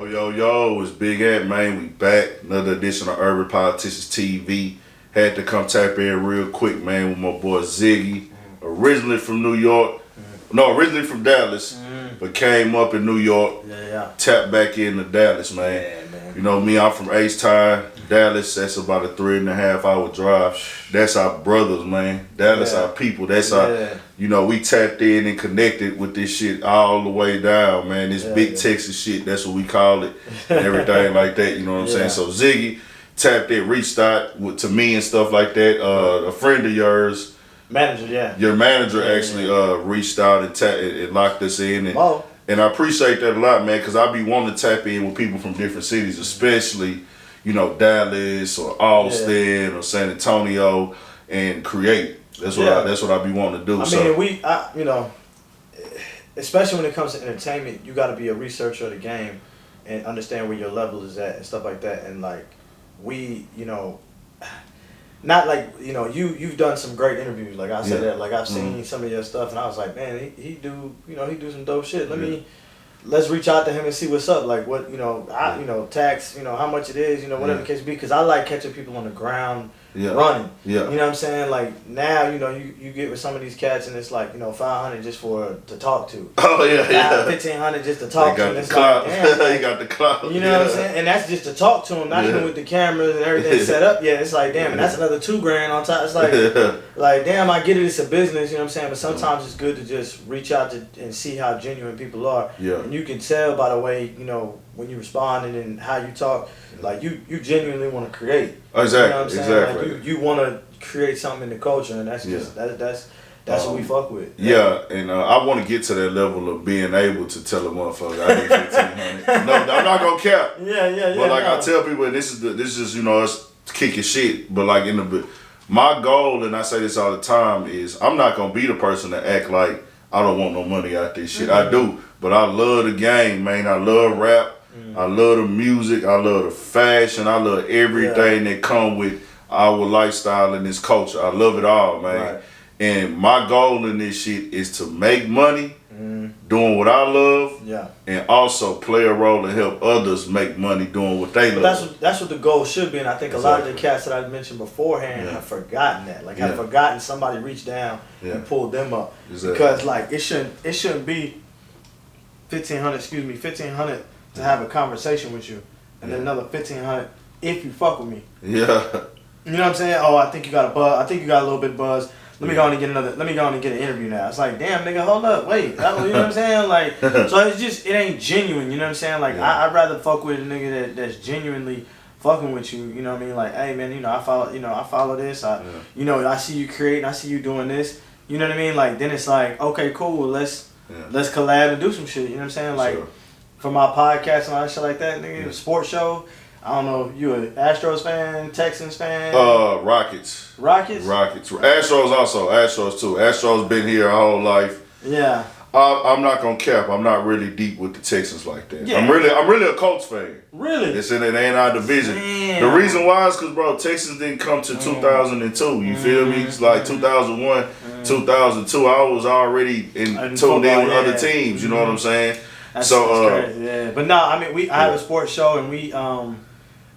Yo, it's Big Ant, man. We back. Another edition of Urban Politicians TV. Had to come tap in real quick, man, with my boy Ziggy. Originally from New York. No, originally from Dallas, but came up in New York. Tapped back into Dallas, man. Yeah, man. You know me, I'm from H-Town. Dallas, that's about a 3.5 hour drive. That's our brothers, man. Dallas, our people. That's our, you know, we tapped in and connected with this shit all the way down, man. This big Texas shit, that's what we call it. And everything like that, you know what I'm saying? So Ziggy tapped in, reached out to me and stuff like that. A friend of yours, your manager actually reached out and locked us in. And I appreciate that a lot, man, because I be wanting to tap in with people from different cities, especially, you know, Dallas or Austin or San Antonio, and create. That's what I be wanting to do. I mean, you know, especially when it comes to entertainment, you got to be a researcher of the game and understand where your level is at and stuff like that. And like, we, you know, not like, you know, you've done some great interviews. Like I said that, like I've seen some of your stuff, and I was like, man, he do some dope shit. Let's reach out to him and see what's up. Like what, you know, tax, you know, how much it is, you know, whatever the case be. Because I like catching people on the ground running. You know what I'm saying? Like now, you know, you get with some of these cats and it's like, you know, $500 just to talk to. Oh yeah. $1,500 just to talk to. And it's like, damn, you got the clout. You know what I'm saying? And that's just to talk to him, not even with the cameras and everything set up. Yeah, it's like, damn, and that's another $2,000 on top. It's like, damn, I get it, it's a business, you know what I'm saying? But sometimes it's good to just reach out to and see how genuine people are. And you can tell by the way, you know, when you respond and how you talk, like you genuinely want to create. Exactly. You know what I'm saying? Like you want to create something in the culture, and that's just that's what we fuck with. And I want to get to that level of being able to tell a motherfucker I need $1,500. No, I'm not gonna cap. But like I tell people, and this is you know, us kicking shit. But like my goal, and I say this all the time, is I'm not gonna be the person that act like I don't want no money out this shit. I do, but I love the game, man. I love rap. I love the music. I love the fashion. I love everything that come with our lifestyle and this culture. I love it all, man. Right. And my goal in this shit is to make money doing what I love, and also play a role and help others make money doing what they love. That's what the goal should be, and I think a lot of the cats that I mentioned beforehand have forgotten that. Like have forgotten somebody reached down and pulled them up. Because like it shouldn't be $1,500 to have a conversation with you, and then another $1,500 if you fuck with me. You know what I'm saying? Oh, I think you got a buzz. I think you got a little bit of buzz. Let me go on and get an interview now. It's like, damn, nigga, hold up, wait. You know what I'm saying? Like, so it's just, it ain't genuine. You know what I'm saying? Like, I'd rather fuck with a nigga that's genuinely fucking with you. You know what I mean? Like, hey, man, you know, I follow this. You know, I see you creating. I see you doing this. You know what I mean? Like, then it's like, okay, cool. Let's collab and do some shit. You know what I'm saying? Like, for my podcast and all that shit like that, nigga, sports show. I don't know, you an Astros fan, Texans fan? Rockets. Rockets? Astros also. Astros too. Astros been here our whole life. Yeah. I'm not gonna cap. I'm not really deep with the Texans like that. Yeah. I'm really a Colts fan. Really? It ain't our division. Damn. The reason why is because, bro, Texans didn't come to 2002. You feel me? It's like 2001, 2002. I was already tuned in with other teams. You know what I'm saying? That's crazy. Yeah. But no, I mean, I have a sports show, and we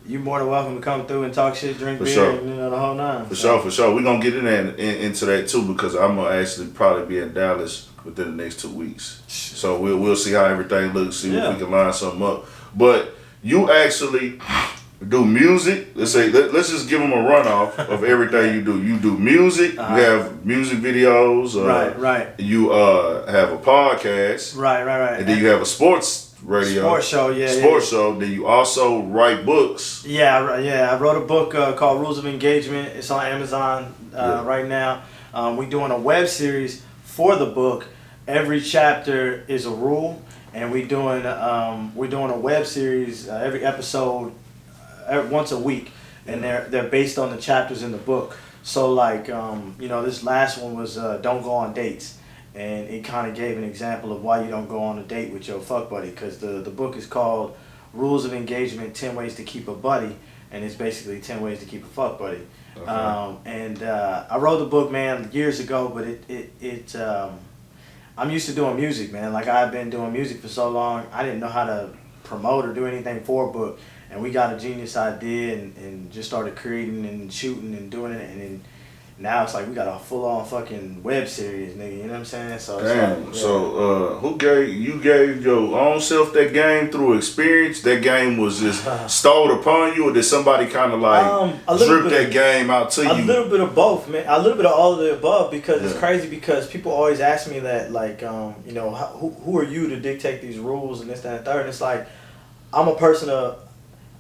you more than welcome to come through and talk shit, drink beer, and, you know, the whole nine. For sure. We're going to get into that too, because I'm going to actually probably be in Dallas within the next 2 weeks. So we'll see how everything looks, see if we can line something up. But you actually do music. Let's just give them a runoff of everything you do. You do music. You have music videos. Right. You have a podcast. Right. And then you have a sports radio. Sports show. Then you also write books. I wrote a book called Rules of Engagement. It's on Amazon right now. We're doing a web series for the book. Every chapter is a rule, and we're doing a web series every episode once a week, and they're based on the chapters in the book. So like you know, this last one was don't go on dates. And it kind of gave an example of why you don't go on a date with your fuck buddy, because the book is called Rules of Engagement, 10 Ways to Keep a Buddy, and it's basically 10 ways to keep a fuck buddy. Okay. I wrote the book, man, years ago, but I'm used to doing music, man. Like, I've been doing music for so long, I didn't know how to promote or do anything for a book. And we got a genius idea and just started creating and shooting and doing it. And then now it's like we got a full-on fucking web series, nigga. You know what I'm saying? So damn. Like, yeah. So who gave your own self that game through experience? That game was just stole upon you, or did somebody kind of like drip that game out to you? A little bit of both, man. A little bit of all of the above, because it's crazy because people always ask me that, like, you know, who are you to dictate these rules and this, that, and third? And it's like, I'm a person of,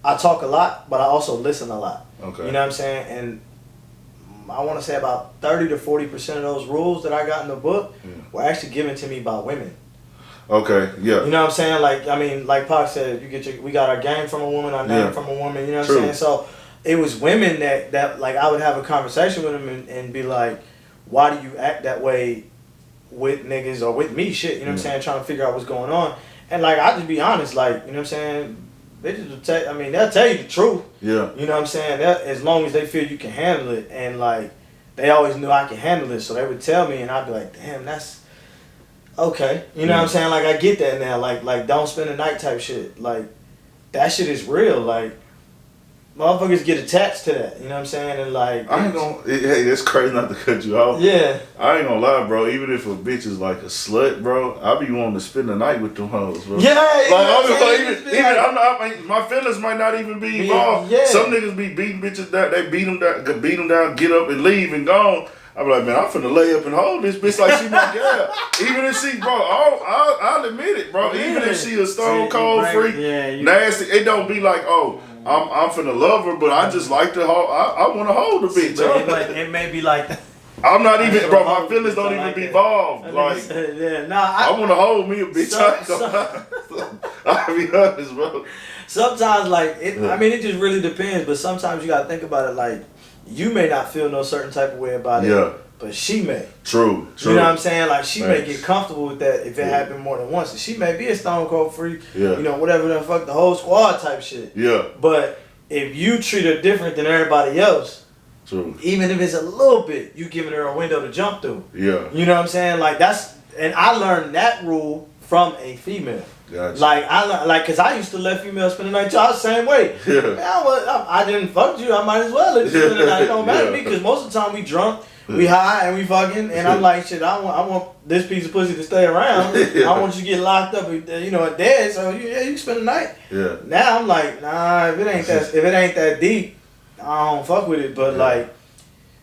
I talk a lot, but I also listen a lot. Okay. You know what I'm saying? And I want to say about 30 to 40% of those rules that I got in the book were actually given to me by women. Okay, yeah. You know what I'm saying? Like, I mean, like Pac said, we got our game from a woman, our name from a woman. You know what I'm saying? So it was women that like I would have a conversation with them and be like, why do you act that way with niggas or with me? Shit, you know what I'm saying? Trying to figure out what's going on. And like, I just be honest, like, you know what I'm saying? Bitches will tell, I mean, they'll tell you the truth. Yeah. You know what I'm saying? As long as they feel you can handle it. And like, they always knew I could handle it. So they would tell me and I'd be like, damn, that's okay. You know what I'm saying? Like, I get that now. Like don't spend the night type shit. Like, that shit is real. Like, motherfuckers get attached to that. You know what I'm saying? And like, I ain't gonna, hey, that's crazy not to cut you off. Yeah. I ain't gonna lie, bro. Even if a bitch is like a slut, bro, I be wanting to spend the night with them hoes, bro. Yeah. I'm not, my feelings might not even be involved. Yeah. Some niggas be beating bitches down. They beat them down, get up and leave and gone. I be like, man, I'm finna lay up and hold this bitch like she my girl. Even if she, bro, I'll admit it, bro. Even if she a stone cold freak, nasty, it don't be like, oh, I'm finna love her, but I just like to hold. I want to hold the bitch. It may be like that. I'm not even, bro. My feelings don't even be involved. Like, I want to hold me a bitch. I'll be honest, bro. Sometimes, like, I mean, it just really depends. But sometimes you gotta think about it. Like, you may not feel no certain type of way about it, but she may. True. You know what I'm saying? Like, she may get comfortable with that if it happened more than once. And she may be a stone cold freak. You know, whatever the fuck, the whole squad type shit. Yeah. But if you treat her different than everybody else. True. Even if it's a little bit, you giving her a window to jump through. Yeah. You know what I'm saying? Like, and I learned that rule from a female. Gotcha. Like, cause I used to let females spend the night too. I was the same way. Yeah. Man, I didn't fuck you. I might as well let you spend the night. It don't matter to me, cause most of the time we drunk, we high, and we fucking, and I'm like, shit, I want this piece of pussy to stay around. I want you to get locked up, you know, dead. So you can spend the night. Yeah. Now I'm like, nah, if it ain't that deep, I don't fuck with it. But like,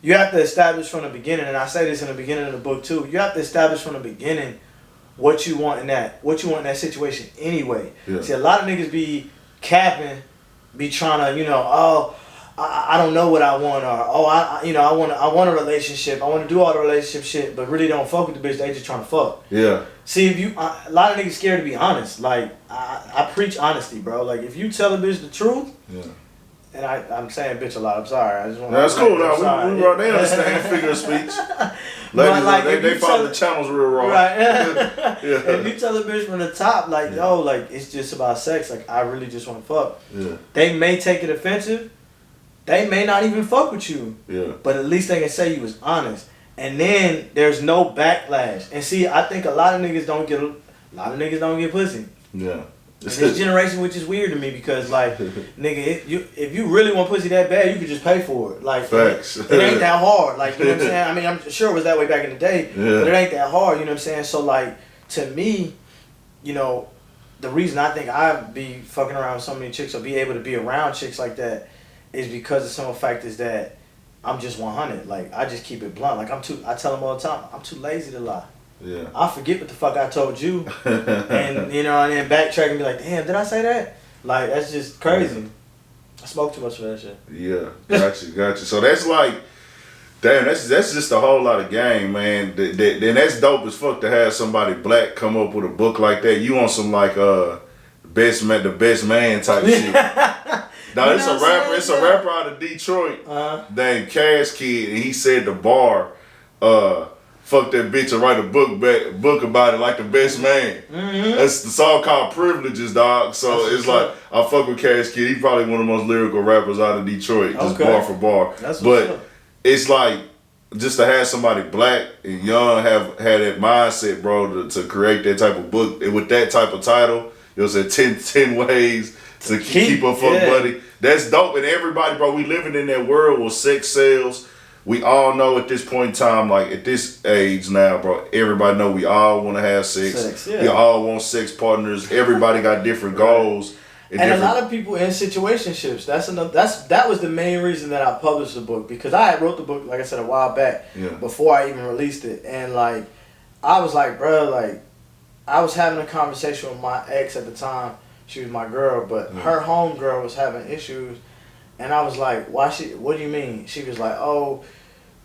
you have to establish from the beginning, and I say this in the beginning of the book too. You have to establish from the beginning what you want in that situation anyway. Yeah. See, a lot of niggas be capping, be trying to, you know, oh, I don't know what I want, or oh, I want a relationship. I want to do all the relationship shit, but really don't fuck with the bitch. They just trying to fuck. Yeah. See, if a lot of niggas scared to be honest. Like, I preach honesty, bro. Like, if you tell a bitch the truth. Yeah. And I'm saying bitch a lot. I'm sorry. I just want. That's cool. No, they understand figure of speech. Ladies, like, they follow the channels real raw. Right. If you tell a bitch from the top, like, yo, like, it's just about sex. Like, I really just want to fuck. Yeah. They may take it offensive. They may not even fuck with you. Yeah. But at least they can say you was honest. And then there's no backlash. And see, I think a lot of niggas don't get pussy. Yeah. This generation, which is weird to me, because like, nigga, if you really want pussy that bad, you could just pay for it. Like, facts. It ain't that hard. Like, you know what I'm saying? I mean, I'm sure it was that way back in the day, but it ain't that hard. You know what I'm saying? So like, to me, you know, the reason I think I'd be fucking around with so many chicks or be able to be around chicks like that is because of some of the factors that I'm just 100. Like, I just keep it blunt. Like, I tell them all the time, I'm too lazy to lie. Yeah. I forget what the fuck I told you, and you know, and then backtrack and be like, damn, did I say that? Like, that's just crazy. I smoke too much for that shit. Yeah, got you. So that's like, damn, that's just a whole lot of game, man. Then that's dope as fuck to have somebody black come up with a book like that. You want some like the best man type shit. Now it's a rapper out of Detroit named Cash Kid, and he said the bar, fuck that bitch and write a book about it like the best man. Mm-hmm. That's the song called Privileges, dog. So it's like, I fuck with Cash Kid. He's probably one of the most lyrical rappers out of Detroit, just bar for bar. But it's like, just to have somebody black and young had that mindset, bro, to create that type of book with that type of title, You know what I'm saying? 10 ways to keep a fuck buddy. That's dope. And everybody, bro, we living in that world where sex sells. We all know at this point in time, like at this age now, bro, everybody know we all want to have sex. We all want sex partners. Everybody got different goals. And a lot of people in situationships. That was the main reason that I published the book, because I had wrote the book, like I said, a while back before I even released it. And like, I was like, bro, like, I was having a conversation with my ex at the time. She was my girl, but her homegirl was having issues. And I was like, what do you mean? She was like, oh,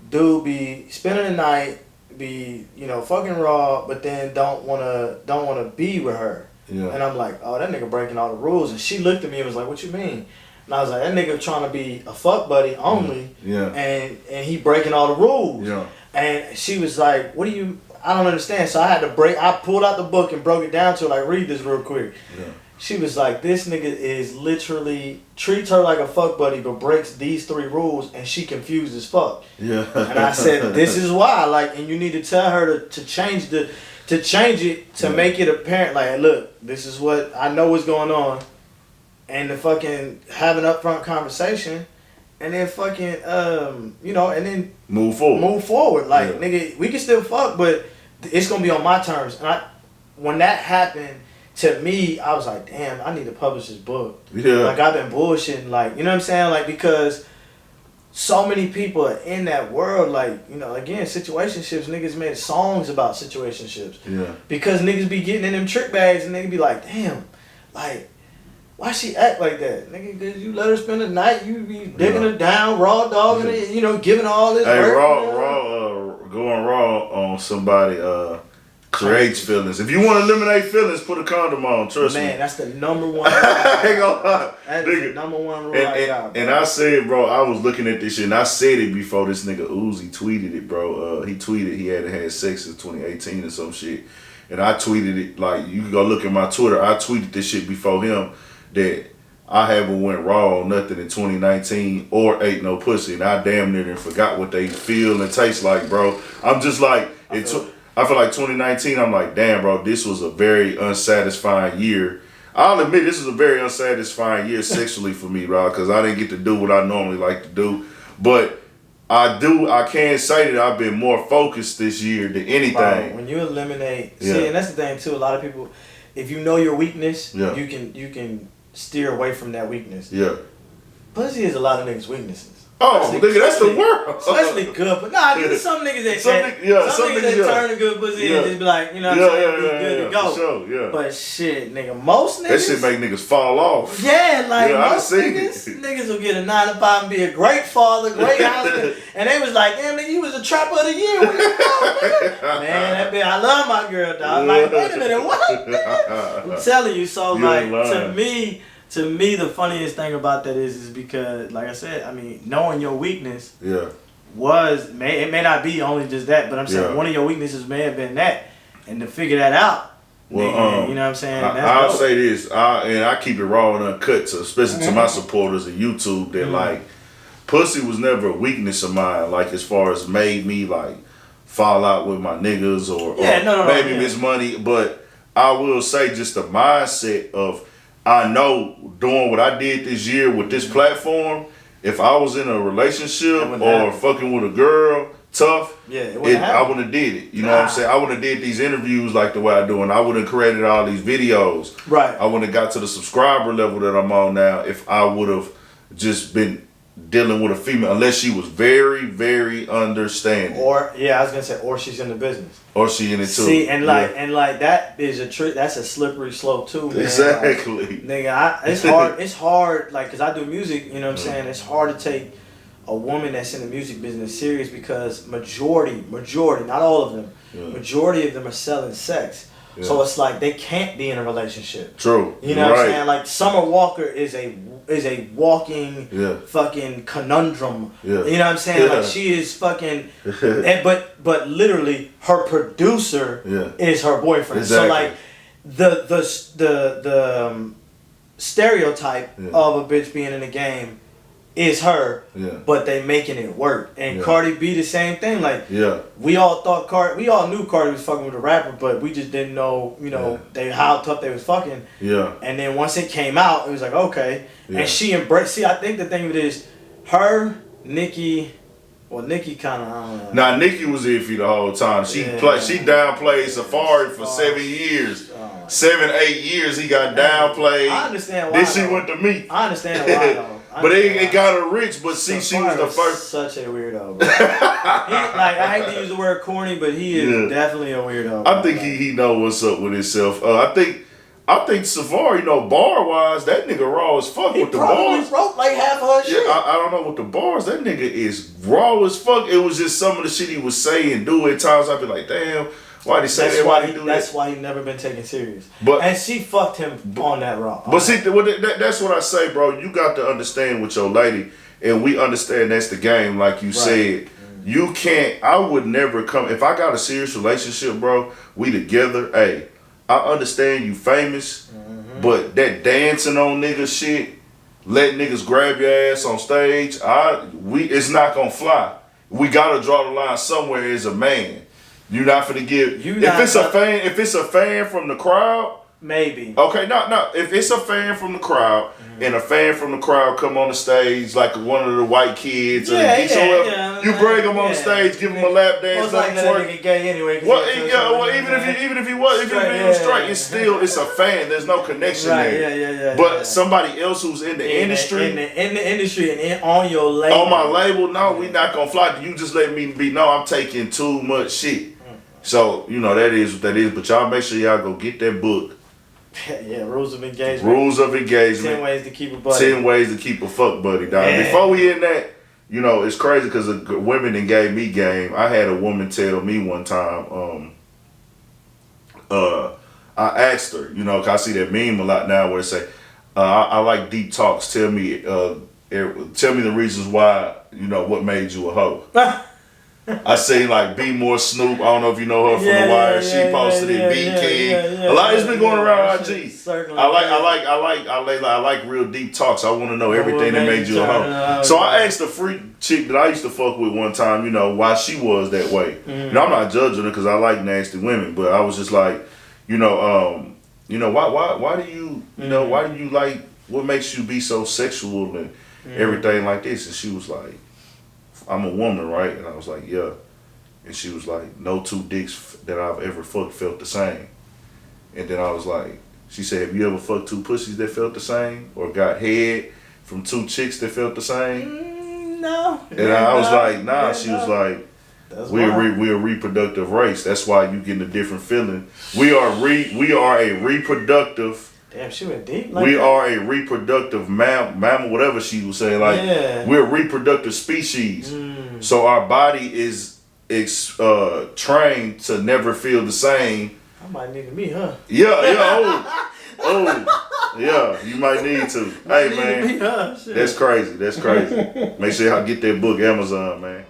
dude be spending the night, be, you know, fucking raw, but then don't wanna be with her. Yeah. And I'm like, oh, that nigga breaking all the rules. And she looked at me and was like, what you mean? And I was like, that nigga trying to be a fuck buddy only. Yeah. And he breaking all the rules. Yeah. And she was like, I don't understand. So I pulled out the book and broke it down to her, like, read this real quick. Yeah. She was like, this nigga is literally treats her like a fuck buddy, but breaks these 3 rules, and she confused as fuck. Yeah. And I said, this is why, like, and you need to tell her to change it to make it apparent. Like, look, this is what I know is going on, and to fucking have an upfront conversation, and then fucking you know, and then move forward. Like, nigga, we can still fuck, but it's gonna be on my terms. And when that happened. To me, I was like, damn, I need to publish this book. Yeah. Like, I've been bullshitting, like, you know what I'm saying? Like, because so many people are in that world, like, you know, again, situationships, niggas made songs about situationships. Yeah. Because niggas be getting in them trick bags and niggas be like, damn, like, why she act like that? Nigga, because you let her spend the night, you be digging her down, raw dogging it, you know, giving all this work. Going raw on somebody, creates feelings. If you want to eliminate feelings, put a condom on. Trust me. Man, that's the number one rule. That is the number one rule I got, bro. And I said, bro, I was looking at this shit, and I said it before this nigga Uzi tweeted it, bro. He tweeted he hadn't had sex since 2018 or some shit. And I tweeted it, like, you can go look at my Twitter. I tweeted this shit before him that I haven't went raw on nothing in 2019 or ate no pussy. And I damn near done forgot what they feel and taste like, bro. I'm just like, I feel like 2019, I'm like, damn, bro, this was a very unsatisfying year. I'll admit this is a very unsatisfying year sexually for me, bro, because I didn't get to do what I normally like to do. But I can say that I've been more focused this year than anything. Bro, when you eliminate, see, and that's the thing too, a lot of people, if you know your weakness, you can steer away from that weakness. Yeah. Pussy is a lot of niggas' weaknesses. Oh, nigga, that's the world. Especially good, but nah, some niggas that turn to good pussy and just be like, you know what I'm saying, be good to go. For sure, But shit, nigga, most niggas. That shit make niggas fall off. Yeah, like most niggas will get a 9 to 5 and be a great father, great husband, and they was like, damn, nigga, you was a trapper of the year. Where you go, nigga? Man, that bitch, I love my girl, dog. Like, wait a minute, what? Nigga? I'm telling you, so like to me, the funniest thing about that is because, like I said, I mean, knowing your weakness it may not be only just that, but I'm saying one of your weaknesses may have been that, and to figure that out, well, you know what I'm saying? I'll say this, and I keep it raw and uncut, especially to my supporters of YouTube, that like, pussy was never a weakness of mine, like as far as made me like fall out with my niggas or maybe miss money, but I will say just the mindset of, I know doing what I did this year with this platform, if I was in a relationship or fucking with a girl, tough, I wouldn't have did it. You know what I'm saying? I wouldn't have did these interviews like the way I do, and I wouldn't have created all these videos. Right. I wouldn't have got to the subscriber level that I'm on now if I would have just been dealing with a female, unless she was very, very understanding. Or I was gonna say, or she's in the business. Or she in it too. See, and like that is a trick. That's a slippery slope too, man. Exactly. Like, nigga, it's hard. It's hard. Like, cause I do music. You know what I'm saying? It's hard to take a woman that's in the music business serious because majority, not all of them, majority of them are selling sex. Yeah. So it's like they can't be in a relationship. True. You know what I'm saying? Like Summer Walker is a walking fucking conundrum. Yeah. You know what I'm saying? Like she is fucking but literally her producer is her boyfriend. Exactly. So like the stereotype of a bitch being in the game is her, yeah. but they making it work. And yeah. Cardi B the same thing. Like yeah. we all knew Cardi was fucking with a rapper, but we just didn't know, how tough they was fucking. Yeah. And then once it came out, it was like okay. Yeah. And she embraced. See, I think the thing of it is, her, Nicki. Well, Nicki kind of, I don't know. Nah, Nicki was iffy the whole time. She downplayed Safari for 7 years. 7, 8 years he got downplayed. I understand why. Then she went to me. I understand why though. But it got her rich. But see, she was the first. Such a weirdo, bro. I hate to use the word corny, but he is definitely a weirdo. I think he know what's up with himself. I think Safari, bar wise, that nigga raw as fuck with the bars. He wrote like half of her shit. Yeah, I don't know with the bars. That nigga is raw as fuck. It was just some of the shit he was saying, do at times. I'd be like, damn, why'd he say that? Why'd he do that? That's why he never been taken serious. But and she fucked him on that raw. But see, that's what I say, bro. You got to understand with your lady, and we understand that's the game, like you said. You can't. I would never come if I got a serious relationship, bro. We together, hey. I understand you famous, but that dancing on niggas shit, letting niggas grab your ass on stage, it's not gonna fly. We gotta draw the line somewhere as a man. You're not finna give. If it's a fan from the crowd, maybe. Okay, no. If it's a fan from the crowd and a fan from the crowd come on the stage like one of the white kids or the geeks or whatever, you bring them on the stage, give them a lap dance. Well, like that nigga gay anyway. Even if he was straight, it's a fan. There's no connection there. But somebody else who's in the industry, in the industry and on your label, on my label, no, we not gonna fly. You just let me be. No, I'm taking too much shit. So that is what that is. But y'all make sure y'all go get that book. Yeah, Rules of Engagement. 10 ways to keep a buddy. 10 ways to keep a fuck buddy, dog. Yeah. Before we in that, it's crazy because women that gave me game. I had a woman tell me one time, I asked her, 'cause I see that meme a lot now where it say, I like deep talks. Tell me the reasons why, what made you a hoe. I say like Be More Snoop. I don't know if you know her from The Wire. She posted it. B King. A lot. It's been going around IG. I like real deep talks. I want to know everything that made you a hoe. So I asked a freak chick that I used to fuck with one time. Why she was that way. I'm not judging her because I like nasty women, but I was just like, why do you why do you like what makes you be so sexual and everything like this? And she was like, I'm a woman, right? And I was like, yeah. And she was like, no two dicks that I've ever fucked felt the same. And then I was like, she said, have you ever fucked two pussies that felt the same? Or got head from two chicks that felt the same? No. And I was like, nah. She was like, we're a reproductive race. That's why you getting a different feeling. We are a reproductive. Damn, she went deep. We are a reproductive mammal, whatever she was saying. We're a reproductive species. So our body is trained to never feel the same. I might need to meet her. Yeah. Yeah, you might need to. Hey, man. That's crazy. Make sure y'all get that book, Amazon, man.